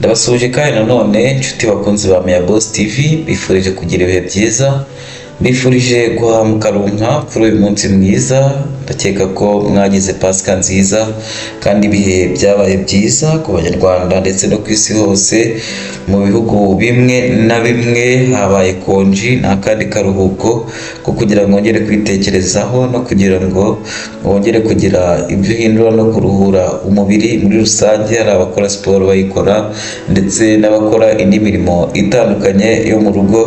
Ndabasuje kandi nanone inshuti bakunzi ba Meya Boss TV, bifurije kugira ibihe byiza, bifurije guhamukarunka kuri uyu munsi mwiza. Ndakeka ko mwagize Pasika nziza kandi ibihe byabaye byiza ku banyarwanda ndetse no ku isi hose. Mu bihugu bimwe na bimwe habaye konji, nta kandi karuhuko ko kugira ngo wongere kwitekerezaho no kugira ngo wongere kugira ibyo uhindura no kuruhura umubiri muri rusange. Hari abakora siporo bayikora ndetse n'abakora indi mirimo itandukanye yo mu rugo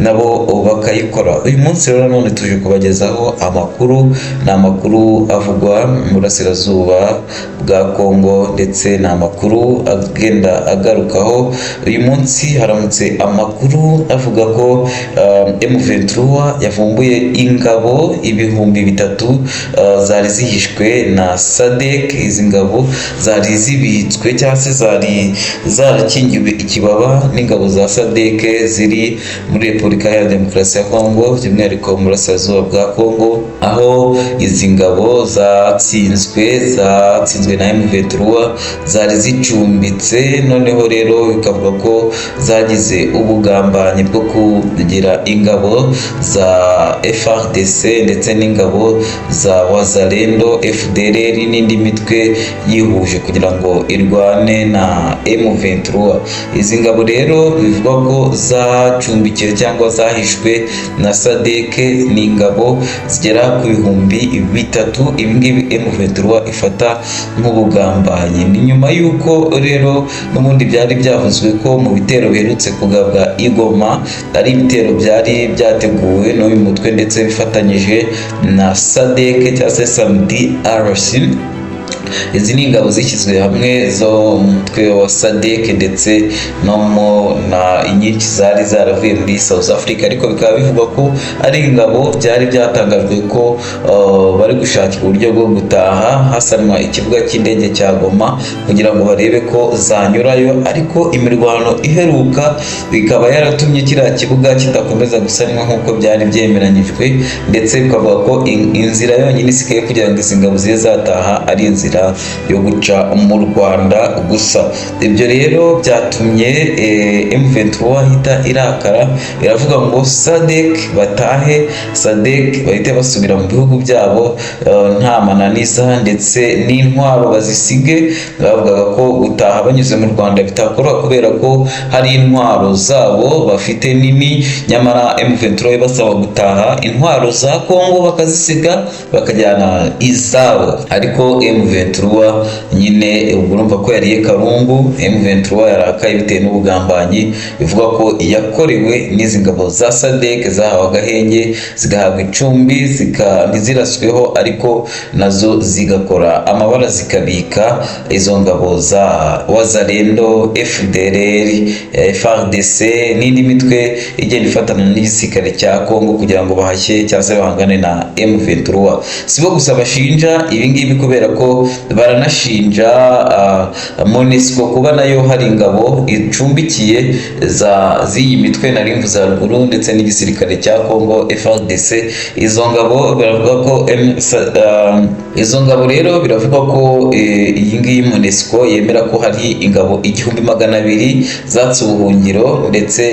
nabo bakayikora. Uyu munsi rero none tuje kubagezaho amakuru, ni amakuru avugwa mu burasirazuba bwa Kongo ndetse ni amakuru agenda agarukaho. Uyu munsi haramutse amakuru avuga ko M23 yavumbuye ingabo 3000 zari zihishwe na SADC. Izi ngabo zari zibitswe cyangwa se zari zarakingiwe ikibaba n'ingabo za SADC ziri muri Repubulika ya Demokarasi ya Kongo, by'umwihariko mu burasirazuba bwa Kongo, aho izi ngabo zatsinzwe na M23 zari zicumbitse. Noneho rero bikavuga ko zagize ubugambanyi bwo kugira ingabo za FARDC ndetse n'ingabo za Wazalendo, FDLR n'indi mitwe yihuje kugira ngo irwane na M23. Izi ngabo rero bivuga ko zacumbikiwe cyangwa zahishwe na SADC ni ingabo zigera ku 3000. Ibi ngibi M23 ifata nk'ubugambanyi. Ni nyuma y'uko rero n'ubundi byari byavuzwe ko mu bitero biherutse kugabwa i Goma ari ibitero byari byateguwe n'uyu mutwe ndetse bifatanyije na SADC cyangwa se SAMIDRC. Izi ni ingabo zishyizwe hamwe zo mutwe wa SADC ndetse na inyinshi zari zaravuye muri South Africa, ariko bikaba bivugwa ko ari ingabo byari byatangajwe ko bari gushakira uburyo bwo gutaha hasanwa ikibuga cy'indege cya Goma kugira ngo barebe ko zanyurayo, ariko imirwano iheruka bikaba yaratumye kiriya kibuga kidakomeza gusanwa nk'uko byari byemeranyijwe, ndetse bikavuga ko inzira yonyine isigaye kugira ngo izi ngabo zize zataha ari inzira yo guca mu Rwanda gusa. Ibyo rero byatumye M23 hita irakara, iravuga ngo SADC batahe, SADC bahite basubira mu bihugu byabo nta mananiza ndetse n'intwaro bazisige. Bavugaga ko gutaha banyuze mu Rwanda bitakoroha kubera ko hari intwaro zabo bafite nini, nyamara M23 basaba gutaha intwaro za Kongo bakazisiga bakajyana izabo. Ariko M23 nyine ubwo urumva ko yariye karungu. M23 yarakaye bitewe n'ubugambanyi bivuga ko yakorewe n'izi ngabo za SADC, zahawe agahenge zigahabwa icumbi ntizirasweho, ariko nazo zigakora amabara zikabika izo ngabo za Wazalendo, FDLR, FARDC n'indi mitwe igenda ifatana n'igisirikare cya Kongo kugira ngo bahashye cyangwa se bahangane na M23. Sibo gusa bashinja ibi ngibi kubera ko baranashinja MONUSCO kuba nayo hari ingabo icumbikiye z'iyi mitwe nari mvuze haruguru ndetse n'igisirikare cya Kongo FARDC. Izo ngabo baravuga ko izo ngabo rero biravuga ko iyi ngiyi MONUSCO yemera ko hari ingabo 200,000 zatse ubuhungiro ndetse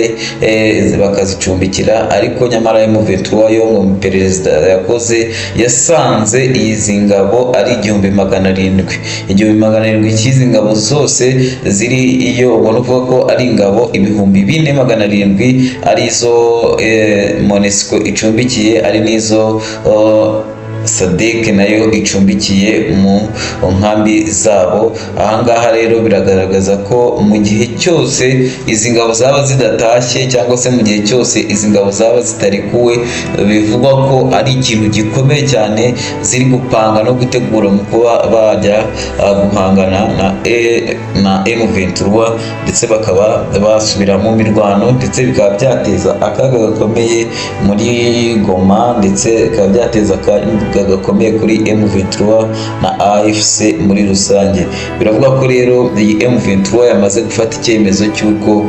bakazicumbikira, ariko nyamara M23 yo mu perezida yakoze yasanze izi ngabo ari 700,000. 700,000 cy'izi ngabo zose ziri iyo ubona uvuga ko ari ingabo 4,700 arizo MONUSCO icumbikiye, ari nizo SADC nayo icumbikiye mu nkambi zabo. Ahangaha rero biragaragaza ko mu gihe cyose izi ngabo zaba zidatashye cyangwa se mu gihe cyose izi ngabo zaba zitarekuwe, bivugwa ko ari ikintu gikomeye cyane ziri gupanga no gutegura mu kuba bajya guhangana na M23 ndetse bakaba basubira mu mirwano, ndetse bikaba byateza akaga gakomeye muri Goma, ndetse bikaba byateza akaga gakomeye kuri M23 na AFC muri rusange. Biravuga ko rero iyi M23 yamaze gufata icyemezo cy'uko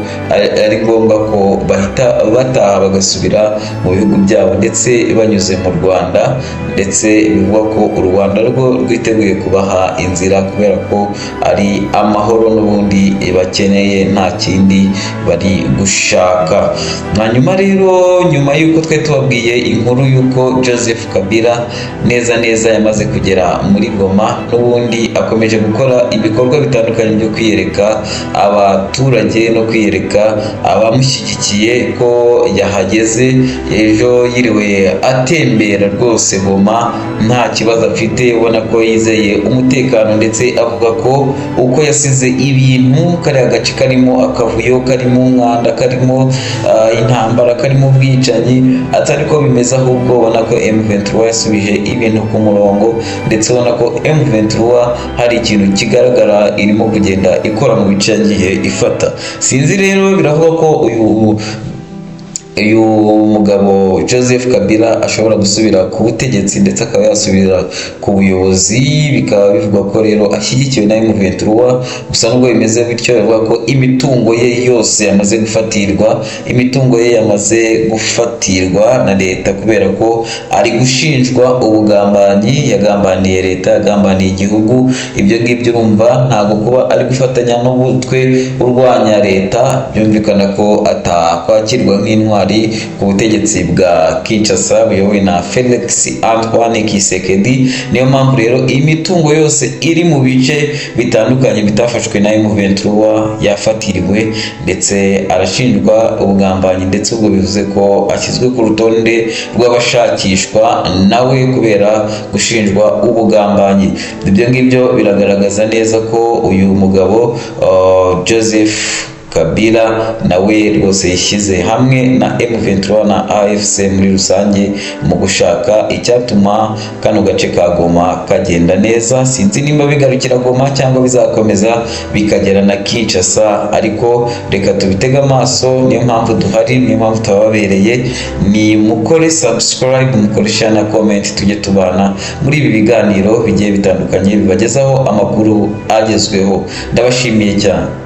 ari ngombwa ko bahita bataha bagasubira mu bihugu byabo ndetse banyuze mu Rwanda, ndetse bivuga ko u Rwanda rwo rwiteguye kubaha inzira kubera ko ari amahoro n'ubundi bakeneye, nta kindi bari gushaka. Hanyuma rero nyuma y'uko twe tubabwiye inkuru y'uko Joseph Kabila neza yamaze kugera muri Goma, n'ubundi akomeje gukora ibikorwa bitandukanye byo kwiyereka abaturage no kwiyereka abamushyigikiye ko yahageze. Ejo yiriwe atembera rwose Goma nta kibazo afite, ubona ko yizeye umutekano, ndetse avuga ko uko yasize ibintu kariya gace karimo akavuyo, karimo umwanda, karimo intambara, karimo ubwicanyi, atari ko bimeze, ahubwo ubona ko M23 yasubije ibintu ku murongo, ndetse ubona ko M23 hari ikintu kigaragara irimo kugenda ikora mu bice yagiye ifata. Sinzi rero, biravuga ko uyu mugabo Joseph Kabila ashobora gusubira ku butegetsi ndetse akaba yasubira ku buyobozi. Bikaba bivugwa ko rero ashyigikiwe na M23, gusa nubwo bimeze bityo bivuga ko imitungo ye yose yamaze gufatirwa na leta, kubera ko ari gushinjwa ubugambanyi. Yagambaniye leta, yagambaniye igihugu. Ibyo ngibyo urumva ntabwo kuba ari gufatanya n'ubutwe urwanya leta byumvikana ko atakwakirwa nk'intwari ku butegetsi bwa Kinshasa buyobowe na Felix Antoine Tshisekedi. Niyo mpamvu rero imitungo yose iri mu bice bitandukanye bitafashwe na M23 yafatiriwe, ndetse arashinjwa ubugambanyi, ndetse ubwo bivuze ko ashyizwe ku rutonde rw'abashakishwa nawe kubera gushinjwa ubugambanyi. Ibyo ngibyo biragaragaza neza ko uyu mugabo Joseph Kabila nawe rwose yishyize hamwe na M23 na AFC muri rusange mu gushaka icyatuma kano gace ka Goma kagenda neza. Sinzi nimba bigarukira Goma cyangwa bizakomeza bikagera na Kinshasa, ariko reka tubitega amaso. Niyo mpamvu duhari, niyo mpamvu tababereye. Ni mukore subscribe, mukore share na comment, tujye tubana muri ibi biganiro bigiye bitandukanye bibagezaho amakuru agezweho. Ndabashimiye cyane.